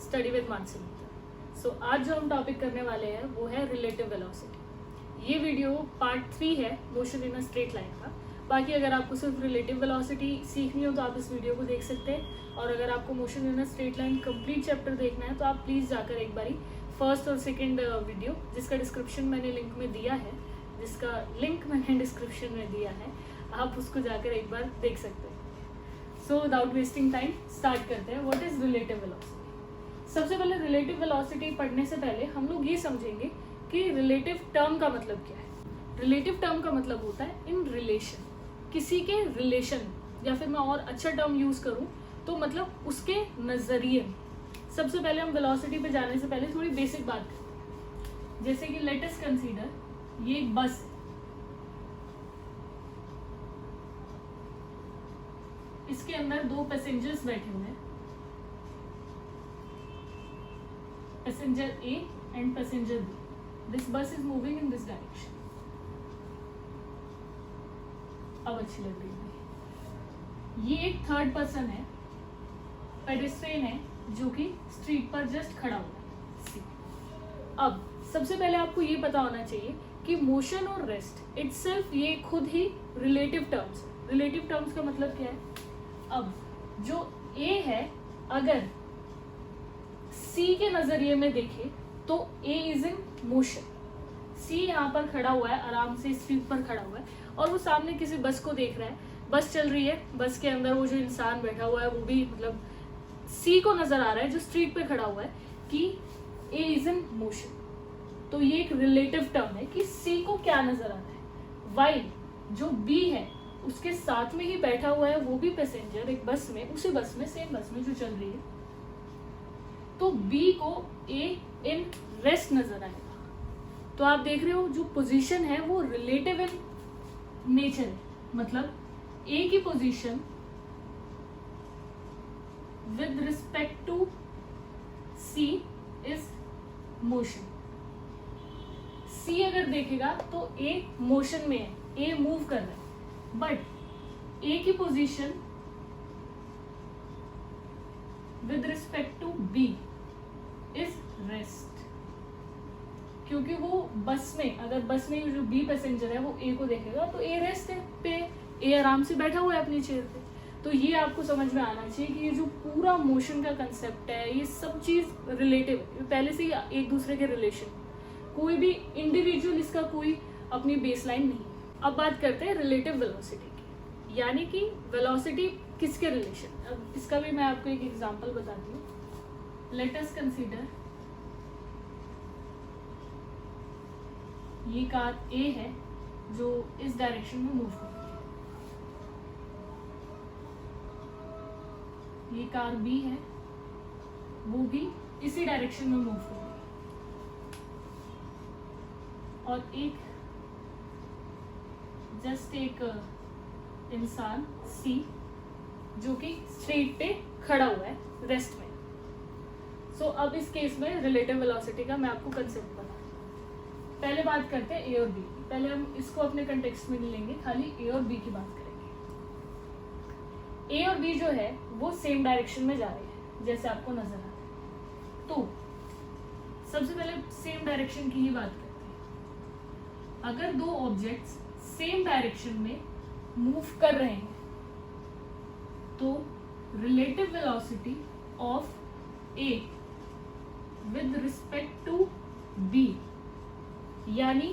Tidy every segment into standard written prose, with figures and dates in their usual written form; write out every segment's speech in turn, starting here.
Study with Mansi Mittal. So आज जो हम टॉपिक करने वाले हैं वो है रिलेटिव वेलोसिटी। ये वीडियो पार्ट 3 है motion in a straight line का। बाकी अगर आपको सिर्फ रिलेटिव वेलोसिटी सीखनी हो तो आप इस वीडियो को देख सकते हैं, और अगर आपको motion in a straight line complete chapter देखना है तो आप प्लीज़ जाकर एक बारी फर्स्ट और सेकेंड वीडियो जिसका डिस्क्रिप्शन मैंने लिंक में दिया है, आप उसको जाकर एक बार देख सकते हैं। So without wasting time start करते हैं। What is relative velocity. सबसे पहले रिलेटिव वेलोसिटी पढ़ने से पहले हम लोग ये समझेंगे कि रिलेटिव टर्म का मतलब क्या है। रिलेटिव टर्म का मतलब होता है इन रिलेशन, किसी के रिलेशन, या फिर मैं और अच्छा टर्म यूज करूं तो मतलब उसके नजरिए में। सबसे पहले हम वेलोसिटी पे जाने से पहले थोड़ी बेसिक बात करते हैं। जैसे कि लेट अस कंसीडर ये एक बस है, इसके अंदर 2 पैसेंजर्स बैठे हुए हैं, passenger A and passenger B. This bus is moving in this direction. अब अच्छी लग रही है। ये एक थर्ड पर्सन है, पेडेस्ट्रियन है, जो कि स्ट्रीट पर जस्ट खड़ा हुआ है। अब सबसे पहले आपको ये पता होना चाहिए कि मोशन और रेस्ट इटसेल्फ ये खुद ही रिलेटिव टर्म्स है। रिलेटिव टर्म्स का मतलब क्या है? अब जो ए है, अगर सी के नजरिए में देखे तो ए इज इन मोशन। सी यहाँ पर खड़ा हुआ है, आराम से स्ट्रीट पर खड़ा हुआ है, और वो सामने किसी बस को देख रहा है। बस चल रही है, बस के अंदर वो जो इंसान बैठा हुआ है वो भी मतलब सी को नजर आ रहा है जो स्ट्रीट पे खड़ा हुआ है कि ए इज इन मोशन। तो ये एक रिलेटिव टर्म है कि सी को क्या नजर आ रहा है। वाइल जो बी है उसके साथ में ही बैठा हुआ है वो भी पैसेंजर एक बस में, उसी बस में, सेम बस में जो चल रही है, तो बी को ए इन रेस्ट नजर आएगा। तो आप देख रहे हो जो पोजीशन है वो रिलेटिव इन नेचर है। मतलब ए की position with respect to C is motion. C अगर देखेगा तो ए मोशन में है, ए मूव कर रहा है, बट ए की position with respect to B is rest. क्योंकि वो बस में, अगर बस में जो बी पैसेंजर है वो ए को देखेगा तो ए रेस्ट है पे, ए आराम से बैठा हुआ है अपनी चेयर पे। तो ये आपको समझ में आना चाहिए कि ये जो पूरा मोशन का कंसेप्ट है, ये सब चीज रिलेटिव है, पहले से ही एक दूसरे के रिलेशन। कोई भी इंडिविजुअल इसका कोई अपनी बेसलाइन नहीं है। अब बात करते हैं रिलेटिव वेलोसिटी की, यानी कि वेलोसिटी किसके रिलेशन। अब इसका भी मैं आपको एक एग्जांपल बताती हूँ। लेट अस कंसीडर ये कार ए है जो इस डायरेक्शन में मूव कर रही है, ये कार बी है वो भी इसी डायरेक्शन में मूव कर रही है, और एक जस्ट एक इंसान सी जो कि स्ट्रीट पे खड़ा हुआ है रेस्ट में। सो अब इस केस में रिलेटिव वेलोसिटी का मैं आपको कंसेप्ट बताऊं। पहले बात करते हैं ए और बी की। पहले हम इसको अपने कंटेक्स्ट में नहीं लेंगे, खाली ए और बी की बात करेंगे। ए और बी जो है वो सेम डायरेक्शन में जा रहे हैं जैसे आपको नजर आ रहा है। तो सबसे पहले सेम डायरेक्शन की ही बात करते हैं। अगर 2 ऑब्जेक्ट्स सेम डायरेक्शन में मूव कर रहे हैं तो relative velocity of A with respect to B, यानी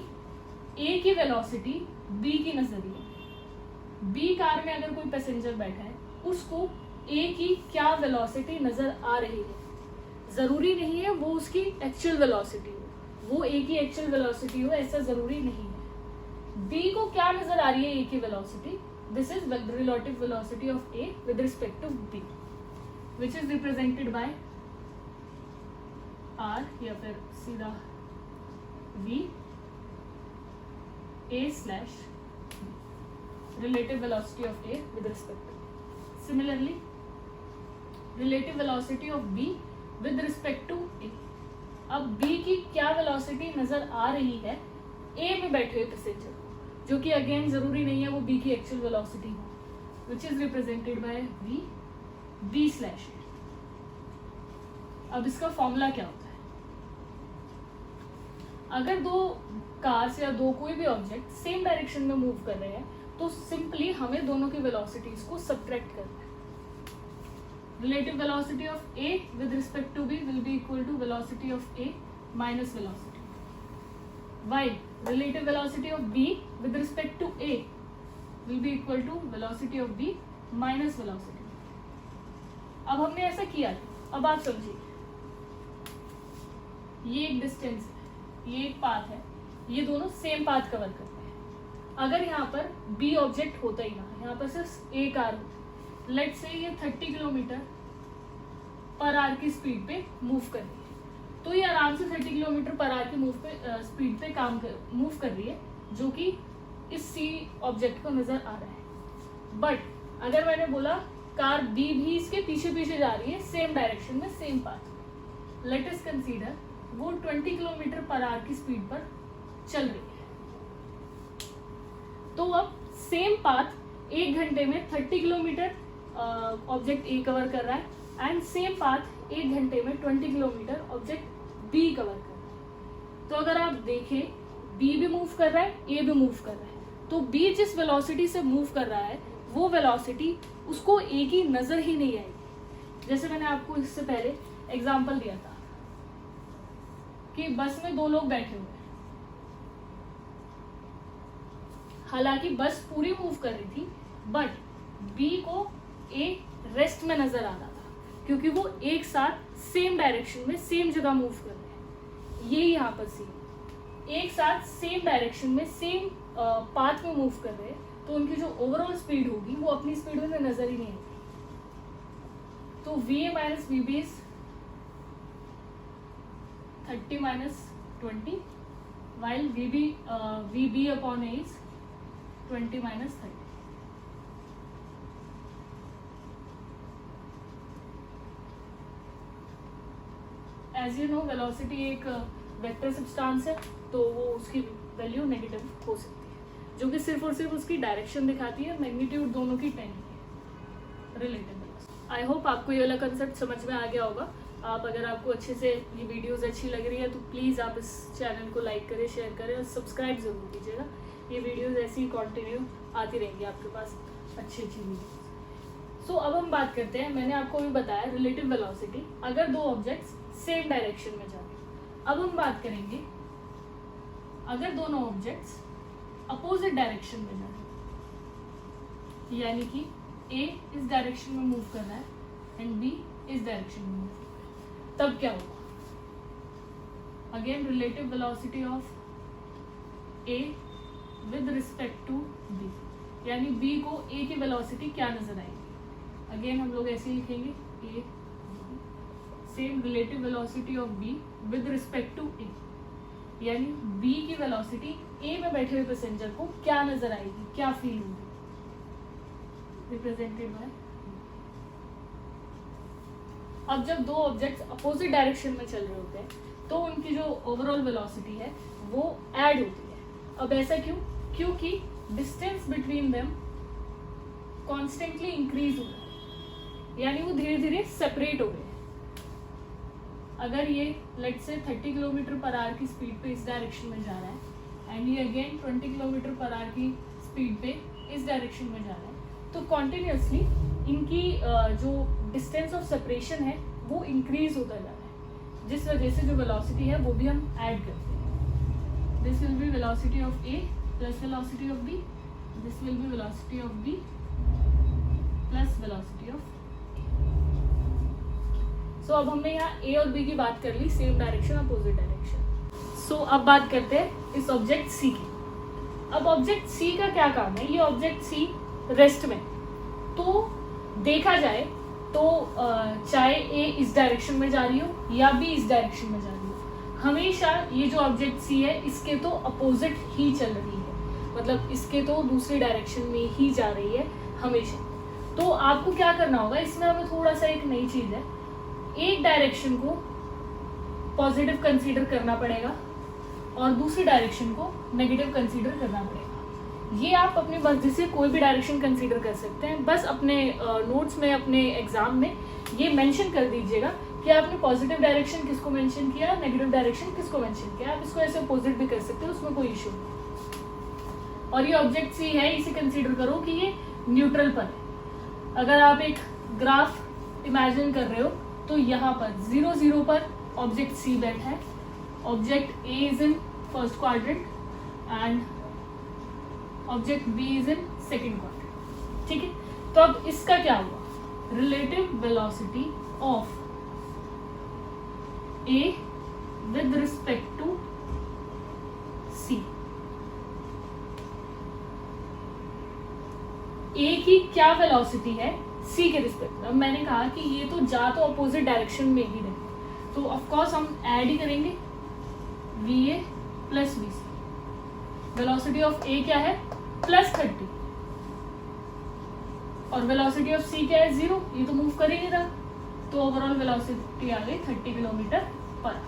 ए की वेलोसिटी बी की नजरिए, बी कार में अगर कोई पैसेंजर बैठा है उसको ए की क्या वेलोसिटी नजर आ रही है। जरूरी नहीं है वो उसकी एक्चुअल वेलोसिटी हो, वो ए की एक्चुअल वेलोसिटी हो, ऐसा जरूरी नहीं है। बी को क्या नजर आ रही है ए की velocity, this is relative velocity of A with respect to B, which is represented by R या फिर सीधा V A slash relative velocity of A with respect to. Similarly relative velocity of B with respect to A. अब B की क्या velocity नजर आ रही है ए में बैठे हुए पैसेंजर को, जो कि अगेन जरूरी नहीं है वो बी की एक्चुअल वेलोसिटी हो, which is represented by V B slash A. अब इसका फॉर्मूला क्या होता है, अगर दो कार्स या दो कोई भी ऑब्जेक्ट सेम डायरेक्शन में मूव कर रहे हैं तो सिंपली हमें दोनों की वेलोसिटीज को सब्ट्रैक्ट करना है. Relative velocity of A with respect to B will be equal to velocity of A minus velocity, while relative velocity of b with respect to a will be equal to velocity of b minus velocity. अब हमने ऐसा किया, अब आप समझिए, ये एक distance है, ये एक पाथ है, ये दोनों सेम पाथ कवर करते हैं. अगर यहाँ पर b ऑब्जेक्ट होता ही ना, यहाँ पर सिर्फ a कार होती, लेट्स से ये 30 किलोमीटर पर आवर की स्पीड पे मूव कर रही है, तो ये आराम से 30 किलोमीटर पर आवर की स्पीड पे मूव कर रही है, जो कि इस सी ऑब्जेक्ट को नजर आ रहा है. बट अगर मैंने बोला कार बी भी इसके पीछे पीछे जा रही है सेम डायरेक्शन में same path, let us consider वो 20 किलोमीटर पर आवर की स्पीड पर चल रही है. तो अब सेम पाथ 1 घंटे में 30 किलोमीटर ऑब्जेक्ट ए कवर कर रहा है एंड सेम पाथ 1 घंटे में 20 किलोमीटर ऑब्जेक्ट बी कवर कर रहा है. तो अगर आप देखें बी भी मूव कर रहा है, ए भी मूव कर रहा है, तो बी जिस वेलोसिटी से मूव कर रहा है वो वेलोसिटी उसको ए की नजर ही नहीं आएगी. जैसे मैंने आपको इससे पहले एग्जांपल दिया था कि बस में 2 लोग बैठे हुए हैं, हालांकि बस पूरी मूव कर रही थी बट बी को ए रेस्ट में नजर आ रहा था क्योंकि वो एक साथ सेम डायरेक्शन में सेम जगह मूव कर रहे हैं. ये यहाँ पर सी एक साथ सेम डायरेक्शन में सेम पाथ में मूव कर रहे हैं, तो उनकी जो ओवरऑल स्पीड होगी वो अपनी स्पीड में नजर ही नहीं आएगी. तो V A minus V B is 30 minus 20 while V B upon A is 20 minus 30. As you know velocity एक वेक्टर सब्सटेंस है, तो वो उसकी वैल्यू नेगेटिव हो सकती है, जो कि सिर्फ और सिर्फ उसकी डायरेक्शन दिखाती है, मैग्नीट्यूड दोनों की 10 है रिलेटिव वेलोसिटी. आई होप आपको ये वाला कंसेप्ट समझ में आ गया होगा. अगर आपको अच्छे से ये वीडियोस अच्छी लग रही है तो प्लीज़ आप इस चैनल को लाइक करें, शेयर करें और सब्सक्राइब जरूर कीजिएगा. ये वीडियोस ऐसी ही कंटिन्यू आती रहेंगी आपके पास अच्छी वीडियोस. सो अब हम बात करते हैं, मैंने आपको भी बताया रिलेटिव वेलोसिटी अगर दो ऑब्जेक्ट्स सेम डायरेक्शन में जा रहे हैं. अब हम बात करेंगे अगर दोनों ऑब्जेक्ट्स अपोजिट डायरेक्शन में जा रहे हैं, यानी कि ए इस डायरेक्शन में मूव कर रहा है एंड बी इस डायरेक्शन में मूव कर रहा है, तब क्या होगा. Again relative velocity of A with respect to B, यानी बी को ए की वेलोसिटी क्या नजर आएगी. अगेन हम लोग ऐसे ही लिखेंगे A same relative velocity of B with respect to A, यानी बी की वेलोसिटी ए में बैठे हुए पैसेंजर को क्या नजर आएगी, क्या फील होगी, रिप्रेजेंटेड बाय. अब जब दो ऑब्जेक्ट्स अपोजिट डायरेक्शन में चल रहे होते हैं तो उनकी जो ओवरऑल वेलोसिटी है वो ऐड होती है. अब ऐसा क्यों, क्योंकि distance between them constantly increase हो रहा है, यानी वो धीरे धीरे सेपरेट हो रहे हैं. अगर ये लेट से 30 किलोमीटर पर आवर की स्पीड पे इस डायरेक्शन में जा रहा है एंड ये अगेन 20 किलोमीटर पर आवर की स्पीड पे इस डायरेक्शन में जा रहा है, तो कॉन्टिन्यूसली इनकी जो डिस्टेंस ऑफ सेपरेशन है वो इंक्रीज होता जा रहा है, जिस वजह से जो वेलोसिटी है वो भी हम ऐड करते हैं. This will be velocity of A plus velocity of B, this will be velocity of B plus velocity of. So अब हमने यहाँ ए और बी की बात कर ली, same direction opposite direction. So अब बात करते हैं इस ऑब्जेक्ट सी की. अब ऑब्जेक्ट सी का क्या काम है, ये ऑब्जेक्ट सी रेस्ट में, तो देखा जाए तो चाहे ए इस डायरेक्शन में जा रही हो या बी इस डायरेक्शन में जा रही हो, हमेशा ये जो ऑब्जेक्ट सी है इसके तो अपोजिट ही चल रही है, मतलब इसके तो दूसरी डायरेक्शन में ही जा रही है हमेशा. तो आपको क्या करना होगा, इसमें हमें थोड़ा सा एक नई चीज है, एक डायरेक्शन को पॉजिटिव कंसीडर करना पड़ेगा और दूसरी डायरेक्शन को नेगेटिव कंसीडर करना पड़ेगा. ये आप अपनी मर्जी से कोई भी डायरेक्शन कंसीडर कर सकते हैं, बस अपने नोट्स में अपने एग्जाम में ये मेंशन कर दीजिएगा कि आपने पॉजिटिव डायरेक्शन किसको मेंशन किया, नेगेटिव डायरेक्शन किसको मेंशन किया। आप इसको ऐसे अपोजिट भी कर सकते हो, उसमें कोई इशू नहीं। और ये ऑब्जेक्ट सी है, इसे कंसीडर करो कि ये न्यूट्रल पर है। अगर आप एक ग्राफ इमेजिन कर रहे हो तो यहाँ पर 0 0 पर ऑब्जेक्ट सी बैठा है, object A is in first quadrant and object B is in second quadrant. ठीक है, तो अब इसका क्या हुआ, relative velocity of A with respect to C. A की क्या वेलोसिटी है सी के रिस्पेक्ट में। अब मैंने कहा कि ये तो जा तो अपोजिट डायरेक्शन में ही रहे, तो ऑफ कोर्स हम ऐड ही करेंगे V A plus V C. Velocity of A क्या है +30 और वेलोसिटी ऑफ सी क्या है 0, ये तो मूव कर ही नहीं रहा, तो ओवरऑल वेलोसिटी आ गई 30 किलोमीटर पर।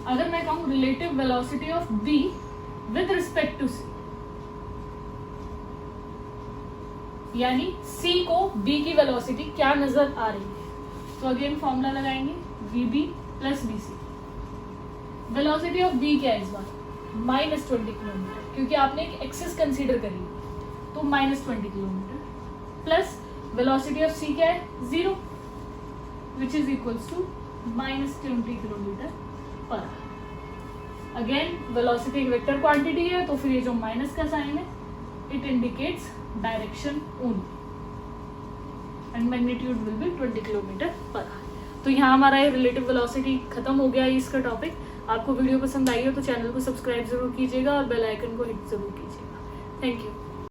अगर मैं कहूं relative velocity of B with respect to C, यानी सी को बी की वेलोसिटी क्या नजर आ रही है, तो अगेन फॉर्मूला लगाएंगे VB plus VC. Velocity of B क्या है इस बार -20 किलोमीटर, क्योंकि आपने एक एक्सिस कंसीडर करी है, तो -20 kilometre plus velocity of C क्या है 0 which is equals to -20 kilometre पर। अगेन वेलोसिटी एक वेक्टर क्वांटिटी है, तो फिर ये जो माइनस का साइन है it indicates direction only and magnitude will be 20 kilometre पर। तो यहाँ हमारा ये रिलेटिव वेलोसिटी खत्म हो गया है इसका टॉपिक। आपको वीडियो पसंद आई हो तो चैनल को सब्सक्राइब जरूर कीजिएगा और बेल आइकन को हिट जरूर कीजिएगा। Thank you.